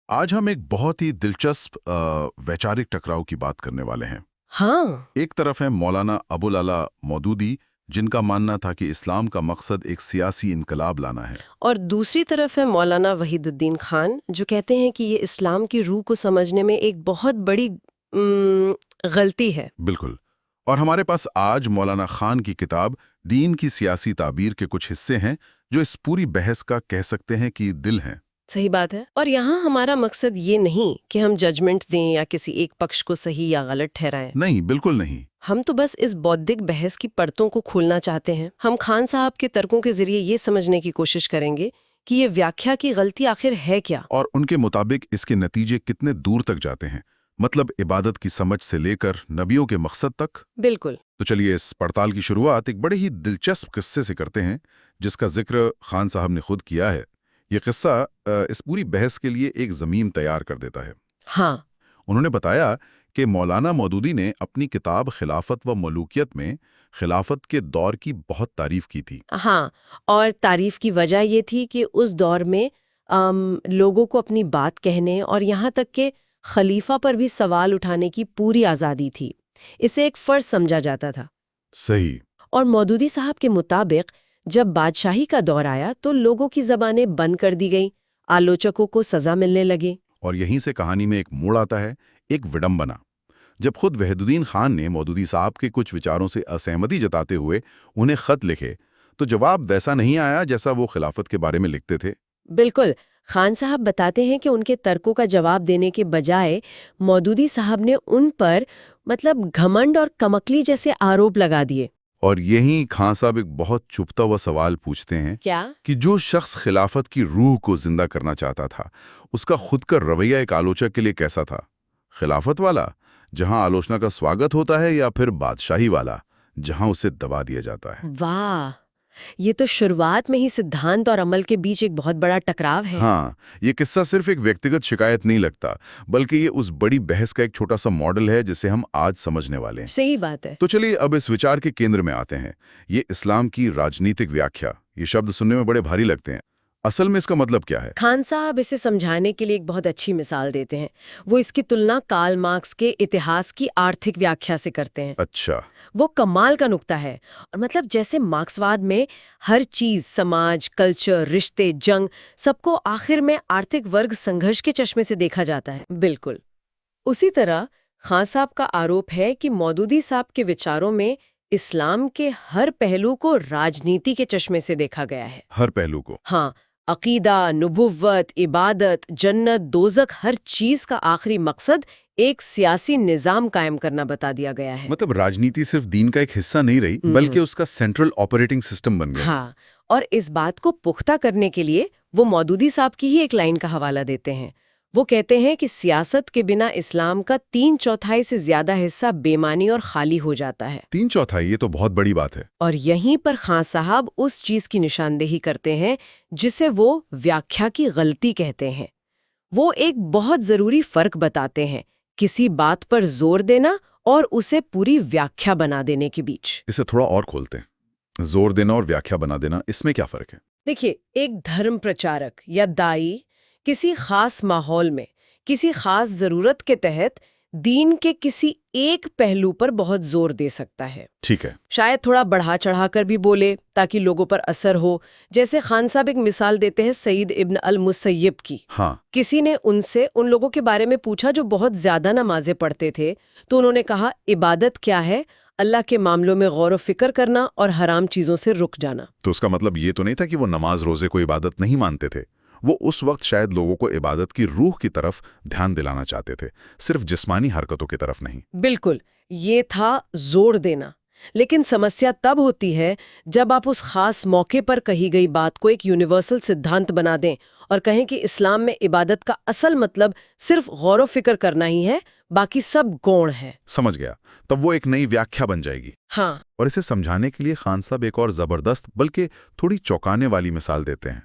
आज हम एक बहुत ही दिलचस्प वैचारिक टकराव की बात करने वाले हैं। हाँ। एक तरफ है मौलाना अबुल आला मौदूदी, जिनका मानना था कि इस्लाम का मकसद एक सियासी इनकलाब लाना है। और दूसरी तरफ है मौलाना वहीदुद्दीन खान, जो कहते हैं कि ये इस्लाम की रूह को समझने में एक बहुत बड़ी गलती है। बिल्कुल। और हमारे पास आज मौलाना खान की किताब दीन की सियासी ताबीर के कुछ हिस्से हैं जो इस पूरी बहस का कह सकते हैं कि दिल हैं। सही बात है। और यहाँ हमारा मकसद ये नहीं कि हम जजमेंट दें या किसी एक पक्ष को सही या गलत ठहराएं। नहीं, बिल्कुल नहीं। हम तो बस इस बौद्धिक बहस की परतों को खोलना चाहते हैं। हम खान साहब के तर्कों के जरिए ये समझने की कोशिश करेंगे कि ये व्याख्या की गलती आखिर है क्या। और उनके मुताबिक इसके नतीजे कितने दूर तक जाते हैं, मतलब इबादत की समझ से लेकर नबियों के मकसद तक। बिल्कुल। तो चलिए इस पड़ताल की शुरुआत एक बड़े ही दिलचस्प किस्से से करते हैं, जिसका जिक्र खान साहब ने खुद किया है। ये किस्सा इस पूरी बहस के लिए एक ज़मीन तैयार कर देता है। हाँ। उन्होंने बताया कि मौलाना मौदूदी ने अपनी किताब खिलाफत व मलूकियत में खिलाफत के दौर की बहुत तारीफ की थी। हाँ, और तारीफ की वजह ये थी कि उस दौर में लोगों को अपनी बात कहने और यहाँ तक कि खलीफा पर भी सवाल उठाने की पूरी आज़ादी थी। इसे एक फ़र्ज समझा जाता था। सही। और मौदूदी साहब के मुताबिक जब बादशाही का दौर आया तो लोगों की ज़बानें बंद कर दी गई, आलोचकों को सज़ा मिलने लगे। और यहीं से कहानी में एक मोड़ आता है, एक विडंबना। जब खुद वहीदुद्दीन खान ने मौदूदी साहब के कुछ विचारों से असहमति जताते हुए उन्हें खत लिखे, तो जवाब वैसा नहीं आया जैसा वो खिलाफत के बारे में लिखते थे। बिल्कुल। खान साहब बताते हैं कि उनके तर्कों का जवाब देने के बजाय मौदूदी साहब ने उन पर घमंड और कमकली जैसे आरोप लगा दिए। और यहीं खान साहब एक बहुत चुभता हुआ सवाल पूछते हैं क्या? कि जो शख्स खिलाफत की रूह को जिंदा करना चाहता था, उसका खुद का रवैया एक आलोचक के लिए कैसा था? खिलाफत वाला, जहां आलोचना का स्वागत होता है, या फिर बादशाही वाला, जहां उसे दबा दिया जाता है? वाह! ये तो शुरुआत में ही सिद्धांत और अमल के बीच एक बहुत बड़ा टकराव है। हाँ, ये किस्सा सिर्फ एक व्यक्तिगत शिकायत नहीं लगता, बल्कि ये उस बड़ी बहस का एक छोटा सा मॉडल है जिसे हम आज समझने वाले हैं। सही बात है। तो चलिए अब इस विचार के केंद्र में आते हैं। ये इस्लाम की राजनीतिक व्याख्या। ये शब्द सुनने में बड़े भारी लगते हैं। असल में इसका मतलब क्या है? खान साहब इसे समझाने के लिए एक बहुत अच्छी मिसाल देते हैं। वो इसकी तुलना कार्ल मार्क्स के इतिहास की आर्थिक व्याख्या से करते हैं। अच्छा। वो कमाल का नुक्ता है। और जैसे मार्क्सवाद में हर चीज, समाज, कल्चर, रिश्ते, जंग, सबको आखिर में आर्थिक वर्ग संघर्ष के चश्मे से देखा जाता है। बिल्कुल उसी तरह खान साहब का आरोप है कि मौदूदी साहब के विचारों में इस्लाम के हर पहलू को राजनीति के चश्मे से देखा गया है। हर पहलू को? हाँ, अकीदा, नुबुव्वत, इबादत, जन्नत, दोज़ख, हर चीज का आखिरी मकसद एक सियासी निजाम कायम करना बता दिया गया है। मतलब राजनीति सिर्फ दीन का एक हिस्सा नहीं रही, बल्कि उसका सेंट्रल ऑपरेटिंग सिस्टम बन गया। हाँ, और इस बात को पुख्ता करने के लिए वो मौदूदी साहब की ही एक लाइन का हवाला देते हैं। वो कहते हैं कि सियासत के बिना इस्लाम का 3/4 से ज्यादा हिस्सा बेमानी और खाली हो जाता है। 3/4? ये तो बहुत बड़ी बात है। और यहीं पर खान साहब उस चीज की निशानदेही करते हैं जिसे वो व्याख्या की गलती कहते हैं। वो एक बहुत जरूरी फर्क बताते हैं किसी बात पर जोर देना और उसे पूरी व्याख्या बना देने के बीच। इसे थोड़ा और खोलते हैं। जोर देना और व्याख्या बना देना, इसमें क्या फर्क है? देखिए, एक धर्म प्रचारक या दाई किसी खास माहौल में किसी खास जरूरत के तहत दीन के किसी एक पहलू पर बहुत जोर दे सकता है। ठीक है। शायद थोड़ा बढ़ा चढ़ाकर भी बोले ताकि लोगों पर असर हो। जैसे खान साहब एक मिसाल देते हैं सईद इब्न अल मुसय्यब की। हाँ। किसी ने उनसे उन लोगों के बारे में पूछा जो बहुत ज्यादा नमाजें पढ़ते थे, तो उन्होंने कहा, इबादत क्या है? अल्लाह के मामलों में गौर व फिक्र करना और हराम चीजों से रुक जाना। तो उसका मतलब ये तो नहीं था कि वो नमाज रोजे को इबादत नहीं मानते थे। वो उस वक्त शायद लोगों को इबादत की रूह की तरफ ध्यान दिलाना चाहते थे, सिर्फ जिस्मानी हरकतों की तरफ नहीं। बिल्कुल, ये था जोर देना। लेकिन समस्या तब होती है जब आप उस खास मौके पर कही गई बात को एक यूनिवर्सल सिद्धांत बना दें और कहें कि इस्लाम में इबादत का असल मतलब सिर्फ गौर व फिक्र करना ही है, बाकी सब गौण है। समझ गया। तब वो एक नई व्याख्या बन जाएगी। हाँ। और इसे समझाने के लिए खान साहब एक और जबरदस्त बल्कि थोड़ी चौंकाने वाली मिसाल देते हैं,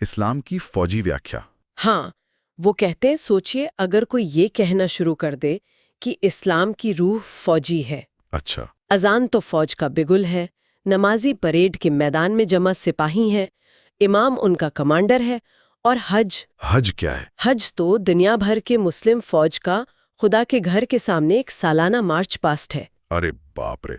इस्लाम की फौजी व्याख्या। हाँ, वो कहते हैं, सोचिए अगर कोई ये कहना शुरू कर दे कि इस्लाम की रूह फौजी है। अच्छा। अजान तो फौज का बिगुल है, नमाजी परेड के मैदान में जमा सिपाही हैं, इमाम उनका कमांडर है, और हज। हज क्या है? हज तो दुनिया भर के मुस्लिम फौज का खुदा के घर के सामने एक सालाना मार्च पास्ट है। अरे बाप रे,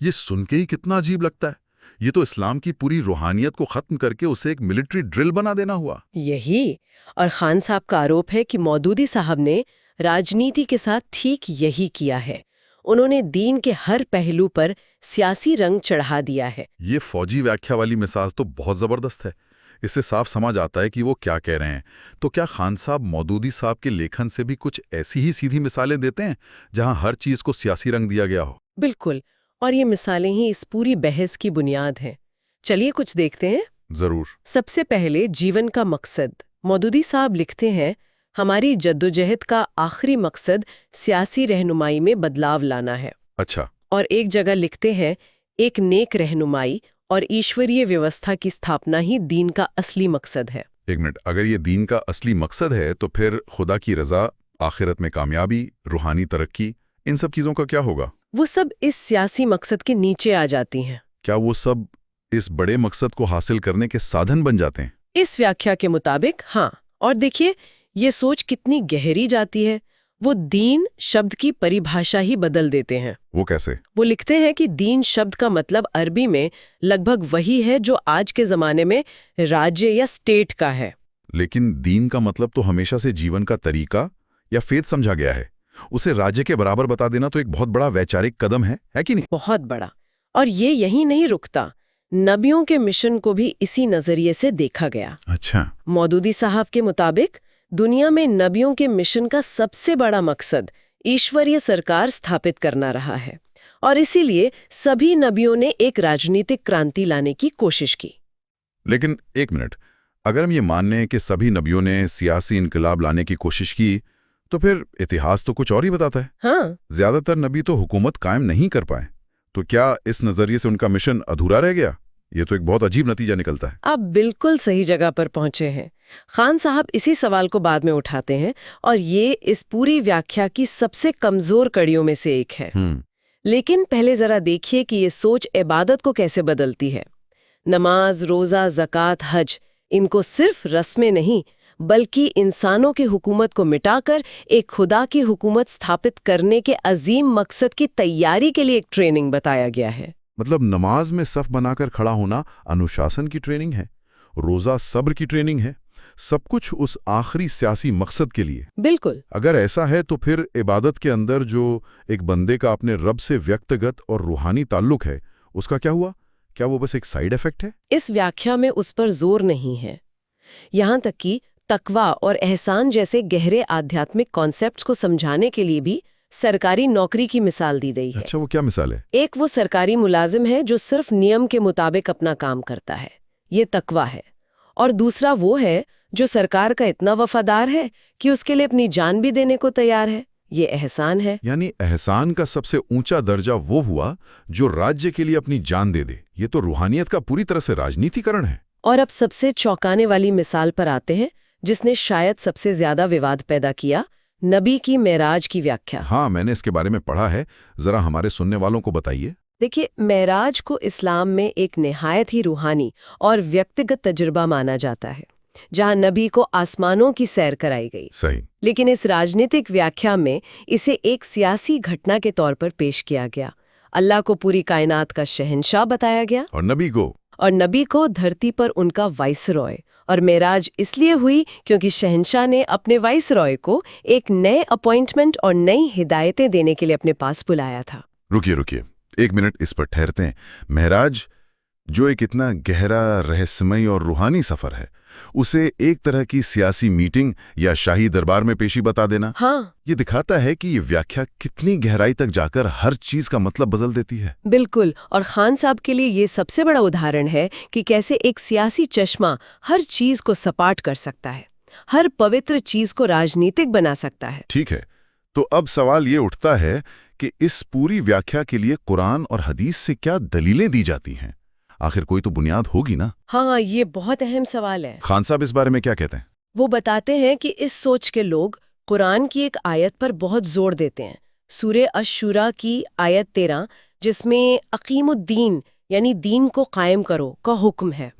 ये सुन के ही कितना अजीब लगता है। ये तो इस्लाम की पूरी रूहानियत को खत्म करके उसे एक मिलिट्री ड्रिल बना देना हुआ। यही, और खान साहब का आरोप है कि मौदूदी साहब ने राजनीति के साथ ठीक यही किया है। उन्होंने दीन के हर पहलू पर सियासी रंग चढ़ा दिया है। ये फौजी व्याख्या वाली मिसाल तो बहुत जबरदस्त है। इससे साफ समझ आता है कि वो क्या कह रहे हैं। तो क्या खान साहब मौदूदी साहब के लेखन से भी कुछ ऐसी ही सीधी मिसालें देते हैं जहां हर चीज को सियासी रंग दिया गया हो? बिल्कुल, और ये मिसालें ही इस पूरी बहस की बुनियाद हैं। चलिए कुछ देखते हैं। जरूर। सबसे पहले जीवन का मकसद। मौदूदी साहब लिखते हैं, हमारी जद्दोजहद का आखिरी मकसद सियासी रहनुमाई में बदलाव लाना है। अच्छा। और एक जगह लिखते हैं, एक नेक रहनुमाई और ईश्वरीय व्यवस्था की स्थापना ही दीन का असली मकसद है। एक मिनट, अगर ये दीन का असली मकसद है तो फिर खुदा की रजा, आखिरत में कामयाबी, रूहानी तरक्की, इन सब चीजों का क्या होगा? वो सब इस सियासी मकसद के नीचे आ जाती हैं। क्या वो सब इस बड़े मकसद को हासिल करने के साधन बन जाते हैं? इस व्याख्या के मुताबिक हाँ। और देखिए, ये सोच कितनी गहरी जाती है। वो दीन शब्द की परिभाषा ही बदल देते हैं। वो कैसे? वो लिखते हैं कि दीन शब्द का मतलब अरबी में लगभग वही है जो आज के जमाने में राज्य या स्टेट का है। लेकिन दीन का मतलब तो हमेशा से जीवन का तरीका या फेथ समझा गया है। उसे राज्य के बराबर बता देना तो एक बहुत बड़ा वैचारिक कदम है कि नहीं? बहुत बड़ा। और ये यही नहीं रुकता, नबियों के मिशन को भी इसी नजरिए से देखा गया। अच्छा। मौदूदी साहब के मुताबिक दुनिया में नबियों के मिशन का सबसे बड़ा मकसद ईश्वरीय सरकार स्थापित करना रहा है, और इसीलिए सभी नबियों ने एक राजनीतिक क्रांति लाने की कोशिश की। लेकिन एक मिनट, अगर हम ये मानने कि सभी नबियों ने सियासी इनकलाब लाने की कोशिश की, तो फिर इतिहास तो कुछ और ही बताता है। हाँ, ज्यादातर नबी तो हुकूमत कायम नहीं कर पाए। तो क्या इस नजरिए से उनका मिशन अधूरा रह गया? ये तो एक बहुत अजीब नतीजा निकलता है। आप बिल्कुल सही जगह पर पहुंचे हैं। खान साहब इसी सवाल को बाद में उठाते हैं, और ये इस पूरी व्याख्या की सबसे कमजोर कड़ियों में से एक है। लेकिन पहले जरा देखिए कि ये सोच इबादत को कैसे बदलती है। नमाज, रोजा, ज़कात, हज, इनको सिर्फ रस्में नहीं बल्कि इंसानों की हुकूमत को मिटाकर एक खुदा की हुकूमत स्थापित करने के अजीम मकसद की तैयारी के लिए एक ट्रेनिंग बताया गया है। मतलब नमाज में सफ बनाकर खड़ा होना अनुशासन की ट्रेनिंग है, रोजा सब्र की ट्रेनिंग है, सब कुछ उस आखिरी सियासी मकसद के लिए। बिल्कुल। अगर ऐसा है तो फिर इबादत के अंदर जो एक बंदे का अपने रब से व्यक्तिगत और रूहानी ताल्लुक है, उसका क्या हुआ? क्या वो बस एक साइड इफेक्ट है? इस व्याख्या में उस पर जोर नहीं है। यहाँ तक कि तकवा और एहसान जैसे गहरे आध्यात्मिक कॉन्सेप्ट्स को समझाने के लिए भी सरकारी नौकरी की मिसाल दी गई है। अच्छा, वो क्या मिसाल है? एक वो सरकारी मुलाजिम है जो सिर्फ नियम के मुताबिक अपना काम करता है, ये तकवा है। और दूसरा वो है जो सरकार का इतना वफादार है कि उसके लिए अपनी जान भी देने को तैयार है, ये एहसान है। यानी एहसान का सबसे ऊंचा दर्जा वो हुआ जो राज्य के लिए अपनी जान दे दे। ये तो रूहानियत का पूरी तरह से राजनीतिकरण है। और अब सबसे चौंकाने वाली मिसाल पर आते हैं, जिसने शायद सबसे ज्यादा विवाद पैदा किया, नबी की मेराज की व्याख्या। हाँ, मैंने इसके बारे में पढ़ा है, जरा हमारे सुनने वालों को बताइए। देखिए, मेराज को इस्लाम में एक निहायत ही रूहानी और व्यक्तिगत तजुर्बा माना जाता है, जहां नबी को आसमानों की सैर कराई गई। सही। लेकिन इस राजनीतिक व्याख्या में इसे एक सियासी घटना के तौर पर पेश किया गया। अल्लाह को पूरी कायनात का शहंशाह बताया गया, और नबी को धरती पर उनका वाइसरॉय। और मेराज इसलिए हुई क्योंकि शहंशाह ने अपने वाइसरॉय को एक नए अपॉइंटमेंट और नई हिदायतें देने के लिए अपने पास बुलाया था। रुकिए, एक मिनट इस पर ठहरते हैं। महराज, जो एक इतना गहरा, रहस्यमय और रूहानी सफर है, उसे एक तरह की सियासी मीटिंग या शाही दरबार में पेशी बता देना, हाँ, ये दिखाता है कि ये व्याख्या कितनी गहराई तक जाकर हर चीज का मतलब बदल देती है। बिल्कुल। और खान साहब के लिए ये सबसे बड़ा उदाहरण है कि कैसे एक सियासी चश्मा हर चीज को सपाट कर सकता है, हर पवित्र चीज को राजनीतिक बना सकता है। ठीक है, तो अब सवाल ये उठता है कि इस पूरी व्याख्या के लिए कुरान और हदीस से क्या दलीलें दी जाती हैं? आखिर कोई तो बुनियाद होगी ना? हाँ, ये बहुत अहम सवाल है। खान साहब इस बारे में क्या कहते हैं? वो बताते हैं कि इस सोच के लोग कुरान की एक आयत पर बहुत जोर देते हैं, सूरे अश-शूरा की आयत 13, जिसमें अकीमुद्दीन यानी दीन को कायम करो का हुक्म है।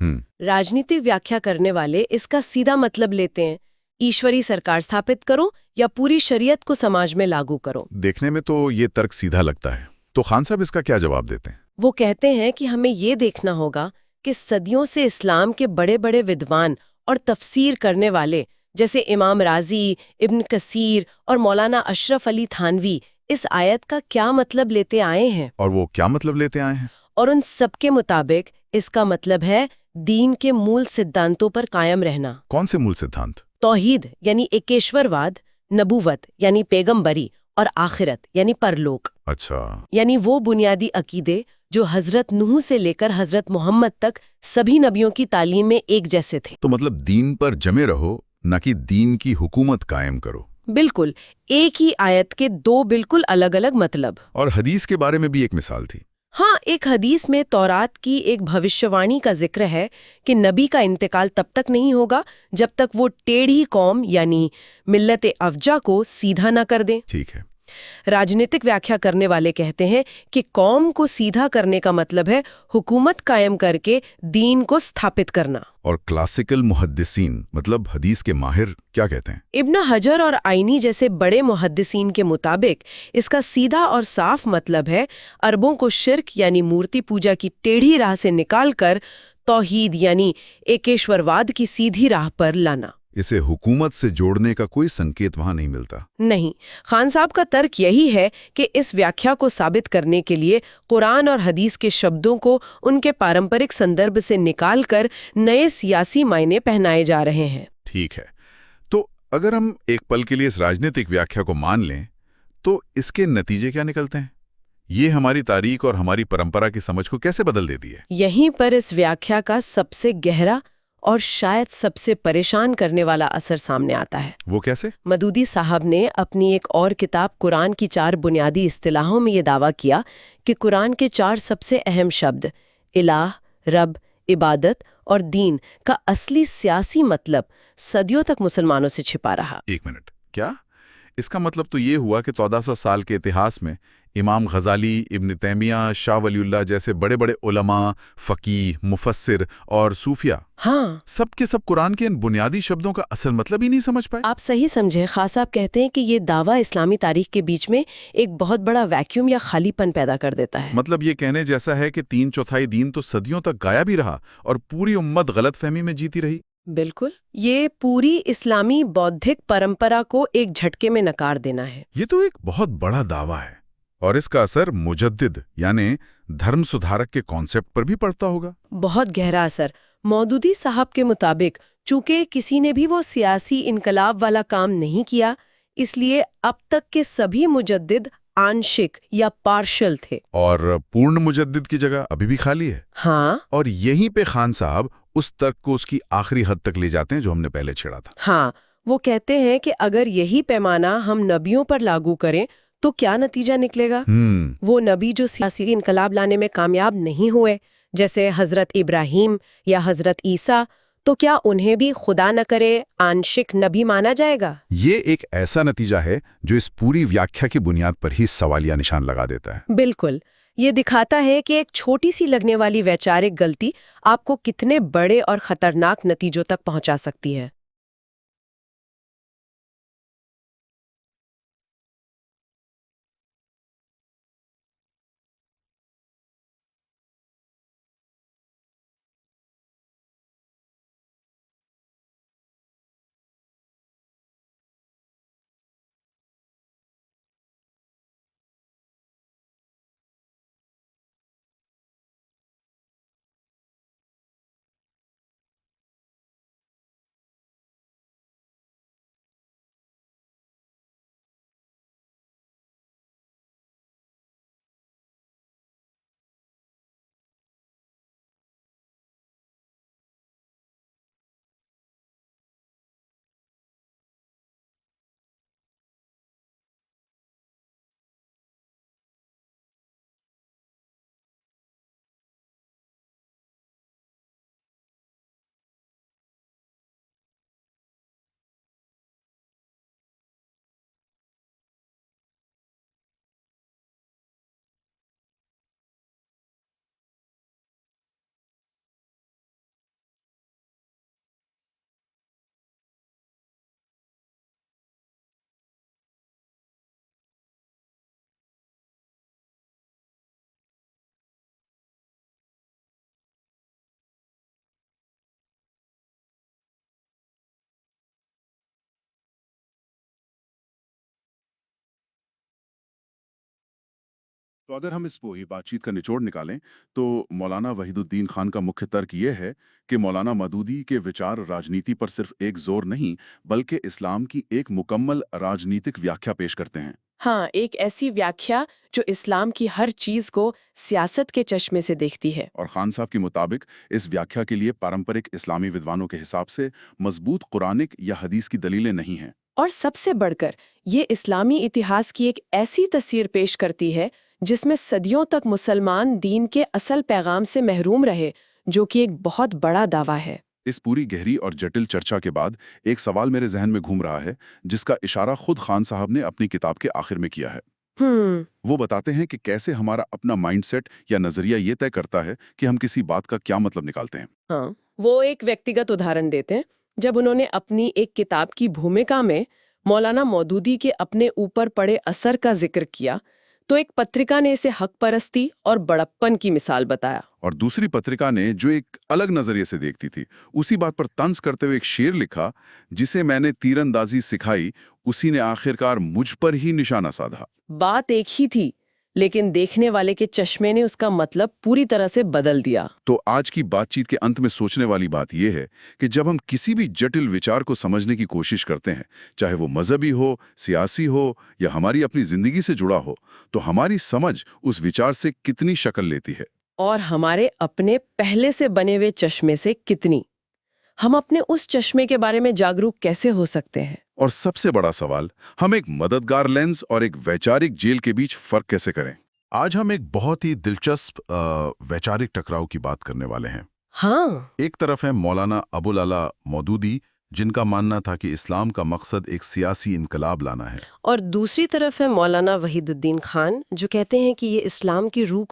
राजनीतिक व्याख्या करने वाले इसका सीधा मतलब लेते हैं, ईश्वरी सरकार स्थापित करो या पूरी शरीयत को समाज में लागू करो। देखने में तो ये तर्क सीधा लगता है, तो खान साहब इसका क्या जवाब देते हैं? वो कहते हैं कि हमें ये देखना होगा कि सदियों से इस्लाम के बड़े बड़े विद्वान और तफसीर करने वाले जैसे इमाम राजी, इब्न कसीर और मौलाना अशरफ अली थानवी इस आयत का क्या मतलब लेते आए हैं। और वो क्या मतलब लेते आए हैं? और उन सबके मुताबिक इसका मतलब है दीन के मूल सिद्धांतों पर कायम रहना। कौन से मूल सिद्धांत? तौहीद यानी एकेश्वरवाद, नबूवत यानी पैगंबरी और आखिरत यानी परलोक। अच्छा। यानी वो बुनियादी अकीदे जो हजरत नूह से लेकर हजरत मोहम्मद तक सभी नबियों की तालीम में एक जैसे थे। तो मतलब दीन पर जमे रहो, न कि दीन की हुकूमत कायम करो। बिल्कुल, एक ही आयत के दो बिल्कुल अलग अलग मतलब। और हदीस के बारे में भी एक मिसाल थी। हाँ, एक हदीस में तौरात की एक भविष्यवाणी का जिक्र है कि नबी का इंतकाल तब तक नहीं होगा जब तक वो टेढ़ी कौम यानी मिल्लत अफजा को सीधा न कर दें। ठीक है। राजनीतिक व्याख्या करने वाले कहते हैं कि कौम को सीधा करने का मतलब है हुकूमत कायम करके दीन को स्थापित करना। और क्लासिकल मुहद्दिसीन मतलब हदीस के माहिर क्या कहते हैं? इब्न हजर और आइनी जैसे बड़े मुहद्दिसीन के मुताबिक इसका सीधा और साफ मतलब है अरबों को शिर्क यानी मूर्ति पूजा की टेढ़ी राह से निकालकर तौहीद यानी एकेश्वरवाद की सीधी राह पर लाना। इसे हुकूमत से जोड़ने का कोई संकेत वहां नहीं मिलता। नहीं, खान साहब का तर्क यही है कि इस व्याख्या को साबित करने के लिए कुरान और हदीस के शब्दों को उनके पारंपरिक संदर्भ से निकालकर नए सियासी मायने पहनाए जा रहे हैं। ठीक है। तो अगर हम एक पल के लिए इस राजनीतिक व्याख्या को मान लें, तो इसके नतीजे क्या निकलते हैं? ये हमारी तारीख और हमारी परंपरा की समझ को कैसे बदल देती है? यहीं पर इस व्याख्या का सबसे गहरा और शायद सबसे परेशान करने वाला असर सामने आता है। वो कैसे? मदूदी साहब ने अपनी एक और किताब कुरान की 4 बुनियादी इस्तिलाहों में ये दावा किया कि कुरान के 4 सबसे अहम शब्द इलाह, रब, इबादत और दीन का असली सियासी मतलब सदियों तक मुसलमानों से छिपा रहा। 1 मिनट, क्या? इसका मतलब तो ये हुआ कि 1400 साल के इतिहास में इमाम गजाली, इब्न तैमिया, शाह वलीउल्लाह जैसे बड़े बड़े उलमा, फ़कीह, मुफस्सिर और सूफिया हाँ, सब के सब कुरान के इन बुनियादी शब्दों का असल मतलब ही नहीं समझ पाए। आप सही समझे। खास साहब कहते हैं कि ये दावा इस्लामी तारीख के बीच में एक बहुत बड़ा वैक्यूम या खालीपन पैदा कर देता है। मतलब ये कहने जैसा है कि 3/4 दीन तो सदियों तक गायब ही रहा और पूरी उम्मत गलतफहमी में जीती रही। बिल्कुल, ये पूरी इस्लामी बौद्धिक परंपरा को एक झटके में नकार देना है। ये तो एक बहुत बड़ा दावा है और इसका असर मुजद्दिद यानी धर्म सुधारक के कॉन्सेप्ट पर भी पड़ता होगा। बहुत गहरा असर। मौदूदी साहब के मुताबिक चूंकि किसी ने भी वो सियासी इनकलाब वाला काम नहीं किया, इसलिए अब तक के सभी मुजद्दिद आंशिक या पार्शल थे। और पूर्ण मुजद्दिद की जगह अभी भी खाली है। हाँ और यहीं पे खान साहब उस तर्क को उसकी आखिरी हद तक ले जाते हैं जो हमने पहले छेड़ा था। हाँ, वो कहते हैं कि अगर यही पैमाना हम नबियों पर लागू करें तो क्या नतीजा निकलेगा। वो नबी जो सियासी इनकलाब लाने में कामयाब नहीं हुए, जैसे हजरत इब्राहिम या हजरत ईसा, तो क्या उन्हें भी खुदा न करे आंशिक नबी माना जाएगा। ये एक ऐसा नतीजा है जो इस पूरी व्याख्या की बुनियाद पर ही सवालिया निशान लगा देता है। बिल्कुल, ये दिखाता है कि एक छोटी सी लगने वाली वैचारिक गलती आपको कितने बड़े और खतरनाक नतीजों तक पहुंचा सकती है। तो अगर हम इस पूरी बातचीत का निचोड़ निकालें तो मौलाना वहीदुद्दीन खान का मुख्य तर्क ये है कि मौलाना मदूदी के विचार राजनीति पर सिर्फ एक जोर नहीं बल्कि इस्लाम की एक मुकम्मल राजनीतिक व्याख्या पेश करते हैं। हाँ, एक ऐसी व्याख्या जो इस्लाम की हर चीज को सियासत के चश्मे से देखती है। और खान साहब के मुताबिक इस व्याख्या के लिए पारंपरिक इस्लामी विद्वानों के हिसाब से मजबूत कुरानिक या हदीस की दलीलें नहीं हैं। और सबसे बढ़कर ये इस्लामी इतिहास की एक ऐसी तस्वीर पेश करती है जिसमें सदियों तक मुसलमान दीन के असल पैगाम से महरूम रहे, जो कि एक बहुत बड़ा दावा है। इस पूरी गहरी और जटिल चर्चा के बाद एक सवाल मेरे जहन में घूम रहा है जिसका इशारा खुद खान साहब ने अपनी किताब के आखिर में किया है। वो बताते हैं कि कैसे हमारा अपना माइंडसेट या नजरिया ये तय करता है कि हम किसी बात का क्या मतलब निकालते हैं। हाँ, वो एक व्यक्तिगत उदाहरण देते हैं जब उन्होंने अपनी एक किताब की भूमिका में मौलाना मौदूदी के अपने ऊपर पड़े असर का जिक्र किया, तो एक पत्रिका ने इसे हक परस्ती और बड़प्पन की मिसाल बताया। और दूसरी पत्रिका ने जो एक अलग नजरिए से देखती थी उसी बात पर तंज करते हुए एक शेर लिखा, जिसे मैंने तीरंदाजी सिखाई उसी ने आखिरकार मुझ पर ही निशाना साधा। बात एक ही थी, लेकिन देखने वाले के चश्मे ने उसका मतलब पूरी तरह से बदल दिया। तो आज की बातचीत के अंत में सोचने वाली बात यह है कि जब हम किसी भी जटिल विचार को समझने की कोशिश करते हैं, चाहे वो मजहबी हो, सियासी हो या हमारी अपनी जिंदगी से जुड़ा हो, तो हमारी समझ उस विचार से कितनी शक्ल लेती है और हमारे अपने पहले से बने हुए चश्मे से कितनी। हम अपने उस चश्मे के बारे में जागरूक कैसे हो सकते हैं? और सबसे बड़ा सवाल, हम एक मददगार लेंस और एक वैचारिक जेल के बीच फर्क कैसे करें। आज हम एक बहुत ही दिलचस्प वैचारिक टकराव की बात करने वाले हैं। हाँ, एक तरफ है मौलाना अबुल अला मौदूदी, जिनका मानना था कि इस्लाम का मकसद एक सियासी इनकलाब लाना है, और दूसरी तरफ है मौलाना वहीदुद्दीन खान, जो कहते हैं कि ये इस्लाम की रूह को